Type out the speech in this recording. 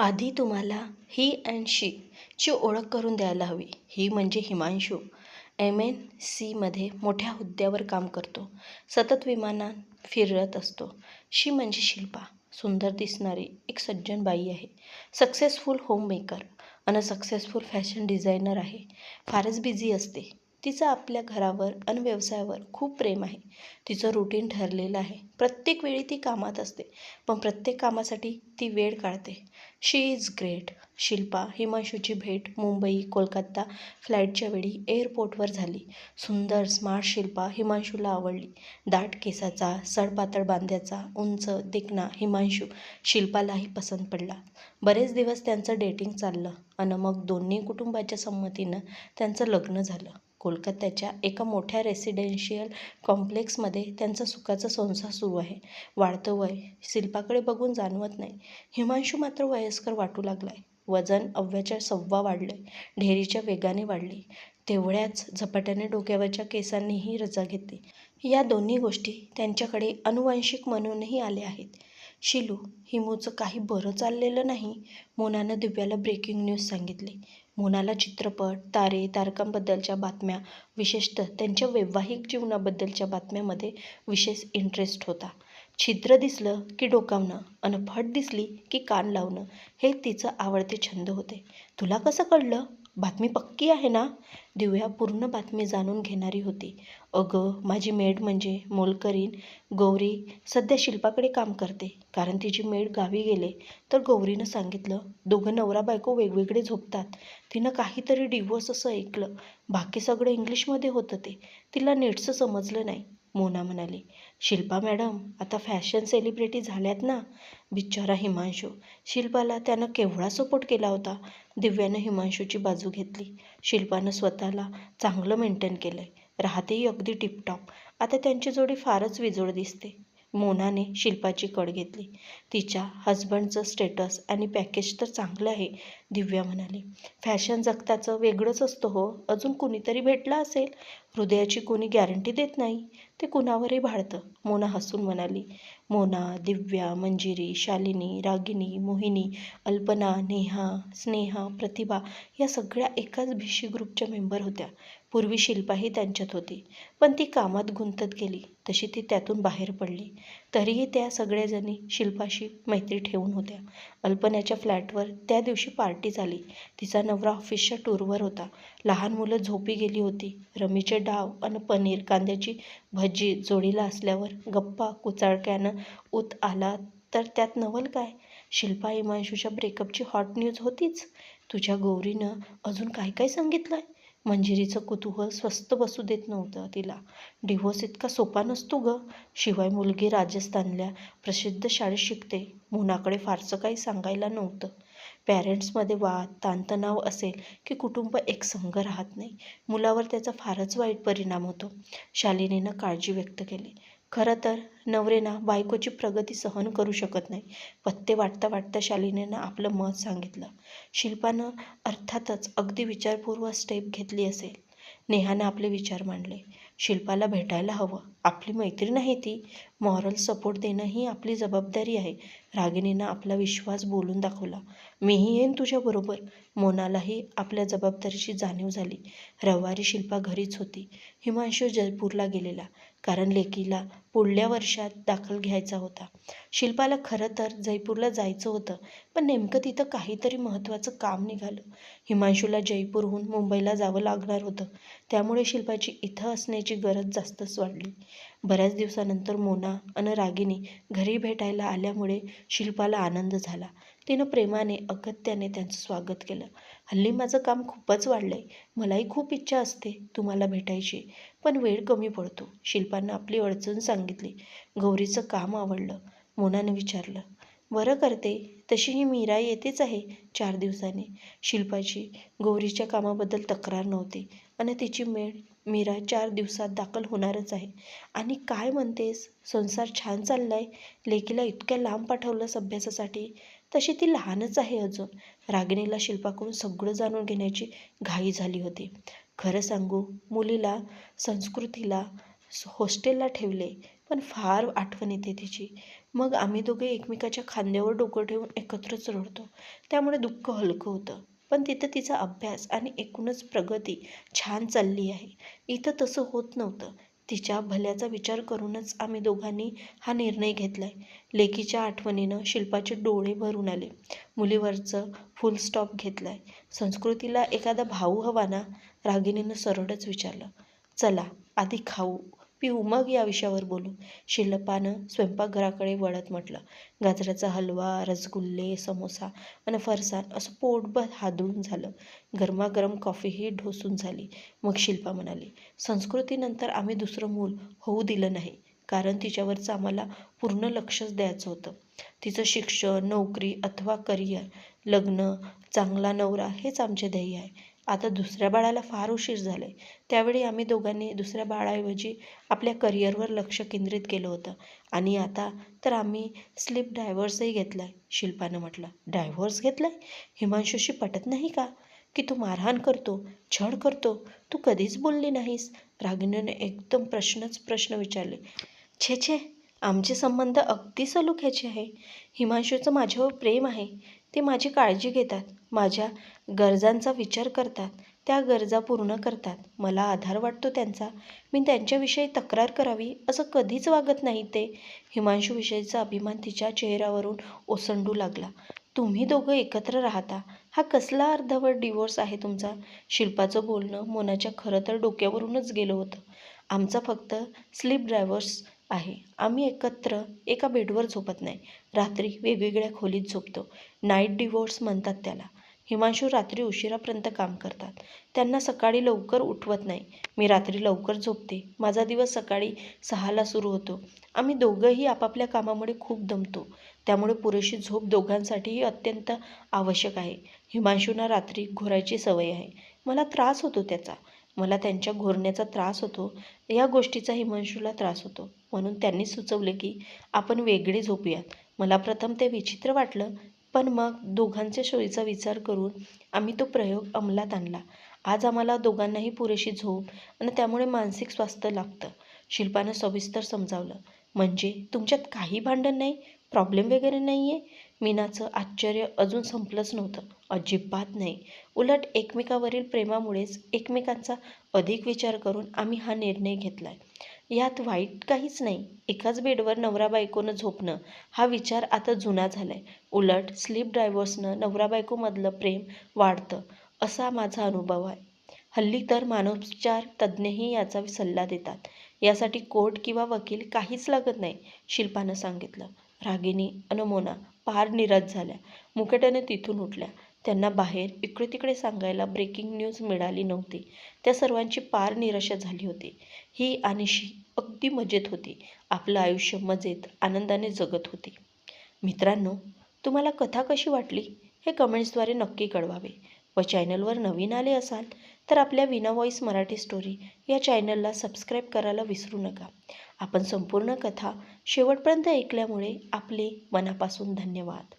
आधी तुम्हाला he and शी ची ओळख करून द्यायला हवी. ही म्हणजे हिमांशू. MNCमध्ये मोठ्या हुद्द्यावर काम करतो. सतत विमानात फिरत असतो. शी म्हणजे शिल्पा. सुंदर दिसणारी एक सज्जन बाई आहे. सक्सेसफुल होममेकर आणि सक्सेसफुल फॅशन डिझायनर आहे. फारच बिझी असते. तिचं आपल्या घरावर आणि व्यवसायावर खूप प्रेम आहे. तिचं रुटीन ठरलेलं आहे. प्रत्येक वेळी ती कामात असते, पण प्रत्येक कामासाठी ती वेळ काढते. शी इज ग्रेट. शिल्पा हिमांशूची भेट मुंबई कोलकाता फ्लाईटच्या वेळी एअरपोर्टवर झाली. सुंदर स्मार्ट शिल्पा हिमांशूला आवडली. दाट केसाचा, सडपातळ बांध्याचा, उंच देखणा हिमांशू शिल्पालाही पसंत पडला. बरेच दिवस त्यांचं डेटिंग चाललं आणि मग दोन्ही कुटुंबाच्या संमतीनं त्यांचं लग्न झालं. कोलकात्याच्या एका मोठ्या रेसिडेन्शियल कॉम्प्लेक्समध्ये त्यांचा सुखाचा संसार सुरू आहे. वाढतं वय शिल्पाकडे बघून जाणवत नाही. हिमांशू मात्र वयस्कर वाटू लागलाय. वजन अव्वाच्या सव्वा वाढलंय. ढेरीच्या वेगाने वाढली. तेवढ्याच झपाट्याने डोक्यावरच्या केसांनीही रजा घेतली. या दोन्ही गोष्टी त्यांच्याकडे अनुवांशिक म्हणूनही आल्या आहेत. शिलू, हिमूचं काही बरं चाललेलं नाही. मोनानं दिव्याला ब्रेकिंग न्यूज सांगितली. मोनाला चित्रपट, तारे, तारकांबद्दलच्या बातम्या, विशेषतः त्यांच्या वैवाहिक जीवनाबद्दलच्या बातम्यामध्ये विशेष इंटरेस्ट होता. छिद्र दिसलं की डोकावणं आणि फट दिसली की कान लावणं हे तिचं आवडते छंद होते. तुला कसं कळलं? बातमी पक्की आहे ना? दिव्या पूर्ण बातमी जाणून घेणारी होती. अगं, माझी मेड म्हणजे मोलकरीण गौरी सध्या शिल्पाकडे काम करते. कारण तिची मेड गावी गेले तर गौरीनं सांगितलं. दोघं नवरा बायको वेगवेगळे झोपतात. तिनं काहीतरी डिव्होर्स असं ऐकलं. बाकी सगळं इंग्लिशमध्ये होतं ते. तिला नीटसं समजलं नाही. मोना म्हणाली. शिल्पा मॅडम आता फॅशन सेलिब्रिटी झाल्यात ना. बिचारा हिमांशू. शिल्पाला त्यानं केवढा सपोर्ट केला होता. दिव्यानं हिमांशूची बाजू घेतली. शिल्पानं स्वतःला चांगलं मेंटेन केलंय. राहतेही अगदी टिपटॉप. आता त्यांची जोडी फारच विजोड दिसते. मोनाने शिल्पाची कड घेतली. तिच्या हजबंडचं स्टेटस आणि पॅकेज तर चांगलं आहे, दिव्या म्हणाली. फॅशन जगताचं वेगळंच असतं हो. अजून कुणीतरी भेटला असेल. हृदयाची कोणी गॅरंटी देत नाही. ते कुणावरही भाळतं, मोना हसून म्हणाली. मोना, दिव्या, मंजिरी, शालिनी, रागिनी, मोहिनी, अल्पना, नेहा, स्नेहा, प्रतिभा या सगळ्या एकाच भिशी ग्रुपच्या मेंबर होत्या. पूर्वी शिल्पाही त्यांच्यात होती, पण ती कामात गुंतत गेली तशी ती त्यातून बाहेर पडली. तरीही त्या सगळ्याजणी शिल्पाशी मैत्री ठेवून होत्या. अल्पनाच्या फ्लॅटवर त्या दिवशी पार्टी झाली. तिचा नवरा ऑफिसच्या टूरवर होता. लहान मुलं झोपी गेली होती. रमीचे डाव आणि पनीर कांद्याची भजी जोडीला असल्यावर गप्पा कुचाळक्यानं ऊत आला तर त्यात नवल काय? शिल्पा हिमांशूच्या ब्रेकअपची हॉट न्यूज होतीच. तुझ्या गौरीनं अजून काय काय सांगितलंय? मंजिरीचं कुतूहल स्वस्थ बसू देत नव्हतं तिला. डिव्होर्स इतका सोपा नसतो ग. शिवाय मुलगी राजस्थानल्या प्रसिद्ध शाळेत शिकते. मोनाकडे फारसं काही सांगायला नव्हतं. पॅरेंट्समध्ये वाद ताणतणाव असेल की कुटुंब एकसंघ राहत नाही. मुलावर त्याचा फारच वाईट परिणाम होतो. शालिनीनं काळजी व्यक्त केली. खरं तर नवरेना बायकोची प्रगती सहन करू शकत नाही. पत्ते वाटता वाटता शालिनीनं आपलं मत सांगितलं. शिल्पानं अर्थातच अगदी विचारपूर्वक स्टेप घेतली असेल. नेहानं आपले विचार मांडले. शिल्पाला भेटायला हवं. आपली मैत्रीण आहे ती. मॉरल सपोर्ट देणं ही आपली जबाबदारी आहे. रागिनीनं आपला विश्वास बोलून दाखवला. मीही येईन तुझ्याबरोबर. मोनालाही आपल्या जबाबदारीची जाणीव झाली. रविवारी शिल्पा घरीच होती. हिमांशू जयपूरला गेलेला. कारण लेकीला पुढल्या वर्षात दाखल घ्यायचा होता. शिल्पाला खरं तर जयपूरला जायचं होतं, पण नेमकं तिथं काहीतरी महत्त्वाचं काम निघालं. हिमांशूला जयपूरहून मुंबईला जावं लागणार होतं. त्यामुळे शिल्पाची इथं असण्याची गरज जास्तच वाढली. बऱ्याच दिवसानंतर मोना आणि रागिनी घरी भेटायला आल्यामुळे शिल्पाला आनंद झाला. तिनं प्रेमाने अगत्याने त्यांचं स्वागत केलं. हल्ली माझं काम खूपच वाढलंय. मलाही खूप इच्छा असते तुम्हाला भेटायची, पण वेळ कमी पडतो. शिल्पानं आपली अडचण सांगितली. गौरीचं काम आवडलं. मोनाने विचारलं. बरं करते. तशी ही मीरा येतेच आहे 4 दिवसांनी. शिल्पाची गौरीच्या कामाबद्दल तक्रार नव्हती आणि तिची मेड मीरा 4 दिवसात दाखल होणारच आहे. आणि काय म्हणतेस? संसार छान चाललाय? लेकीला इतक्या लांब पाठवलंस अभ्यासासाठी? तशी ती लहानच आहे अजून. रागिणीला शिल्पाकडून सगळं जाणून घेण्याची घाई झाली होती. खरं सांगू, मुलीला संस्कृतीला हॉस्टेलला ठेवले, पण फार आठवण येते तिची. मग आम्ही दोघे एकमेकाच्या खांद्यावर डोकं ठेवून एकत्रच रडतो. त्यामुळे दुःख हलकं होतं. पण तिथं तिचा अभ्यास आणि एकूणच प्रगती छान चालली आहे. इथं तसं होत नव्हतं. तिच्या भल्याचा विचार करूनच आम्ही दोघांनी हा निर्णय घेतलाय. लेकीच्या आठवणीनं शिल्पाचे डोळे भरून आले. मुलीवरचं फुल स्टॉप घेतलाय. संस्कृतीला एखादा भाऊ हवा ना? रागिणीनं सरळच विचारलं. चला आधी खाऊ पिऊ मग या विषयावर बोलू, शिल्पानं स्वयंपाकघराकडे वळत म्हटलं. गाजराचा हलवा, रसगुल्ले, समोसा आणि फरसाण असं पोटभर हादून झालं. गरमागरम कॉफीही ढोसून झाली. मग शिल्पा म्हणाली, संस्कृतीनंतर आम्ही दुसरं मूल होऊ दिलं नाही, कारण तिच्यावरचं आम्हाला पूर्ण लक्षच द्यायचं होतं. तिचं शिक्षण, नोकरी अथवा करिअर, लग्न, चांगला नवरा हेच आमचे ध्येय आहे. आता दुसऱ्या बाळाला फार उशीर झाले. त्यावेळी आम्ही दोघांनी दुसऱ्या बाळाऐवजी आपल्या करिअरवर लक्ष केंद्रित केलं होतं. आणि आता तर आम्ही स्लीप डायव्हर्सही घेतलाय, शिल्पानं म्हटलं. डायव्हर्स घेतलाय? हिमांशूशी पटत नाही का की तू मारहाण करतो, छळ करतो? तू कधीच बोलली नाहीस. रागिणीने एकदम प्रश्न विचारले. छे छे, आमचे संबंध अगदी सलोख्याचे आहे. हिमांशूचं माझ्यावर प्रेम आहे. ते माझी काळजी घेतात, माझ्या गरजांचा विचार करतात, त्या गरजा पूर्ण करतात. मला आधार वाटतो त्यांचा. मी त्यांच्याविषयी तक्रार करावी असं कधीच वागत नाही ते. हिमांशूविषयीचा अभिमान तिच्या चेहऱ्यावरून ओसंडू लागला. तुम्ही दोघं एकत्र राहता, हा कसला अर्धवट डिवोर्स आहे तुमचा? शिल्पाचं बोलणं मोनाच्या खरं तर डोक्यावरूनच गेलं होतं. आमचा फक्त स्लीप डायव्हर्स आहे. आम्ही एकत्र एका बेडवर झोपत नाही. रात्री वेगवेगळ्या खोलीत झोपतो. नाईट डिवोर्स म्हणतात त्याला. हिमांशू रात्री उशिरापर्यंत काम करतात. त्यांना सकाळी लवकर उठवत नाही. मी रात्री लवकर झोपते. माझा दिवस सकाळी 6ला सुरू होतो. आम्ही दोघंही आपापल्या कामामुळे खूप दमतो. त्यामुळे पुरेशी झोप दोघांसाठीही अत्यंत आवश्यक आहे. हिमांशूंना रात्री घोरायची सवय आहे. मला त्रास होतो त्याचा. मला त्यांच्या घोरण्याचा त्रास होतो. या गोष्टीचा हिमांशूला त्रास होतो. म्हणून त्यांनी सुचवले की आपण वेगळे झोपूयात. मला प्रथम ते विचित्र वाटलं, पण मग दोघांच्या सोयीचा विचार करून आम्ही तो प्रयोग अंमलात आणला. आज आम्हाला दोघांनाही पुरेशी झोप आणि त्यामुळे मानसिक स्वास्थ्य लागतं, शिल्पानं सविस्तर समजावलं. म्हणजे तुमच्यात काही भांडण नाही, प्रॉब्लेम वगैरे नाही आहे? मीनाचं आश्चर्य अजून संपलंच नव्हतं. अजिबात नाही. उलट एकमेकावरील प्रेमामुळेच एकमेकांचा अधिक विचार करून आम्ही हा निर्णय घेतलाय. यात वाईट काहीच नाही. एकाच बेडवर नवरा बायकोनं झोपणं हा विचार आता जुना झालाय. उलट स्लीप डायव्हर्सनं नवरा बायकोमधलं प्रेम वाढतं, असा माझा अनुभव आहे. हल्ली तर मानसोपचार तज्ज्ञही याचा सल्ला देतात. यासाठी कोर्ट किंवा वकील काहीच लागत नाही, शिल्पानं सांगितलं. रागिनी आणि मोना पार निराश झाल्या. मुकाट्याने तिथून उठल्या. त्यांना बाहेर इकडे तिकडे सांगायला ब्रेकिंग न्यूज मिळाली नव्हती. त्या सर्वांची पार निराशा झाली होती. ही आणि शी अगदी मजेत होती. आपलं आयुष्य मजेत आनंदाने जगत होती. मित्रांनो, तुम्हाला कथा कशी वाटली हे कमेंट्सद्वारे नक्की कळवावे. व चॅनलवर नवीन आले असाल तर आपल्या विना व्हॉईस मराठी स्टोरी या चॅनलला सबस्क्राईब करायला विसरू नका. आपण संपूर्ण कथा शेवटपर्यंत ऐकल्यामुळे आपले मनापासून धन्यवाद.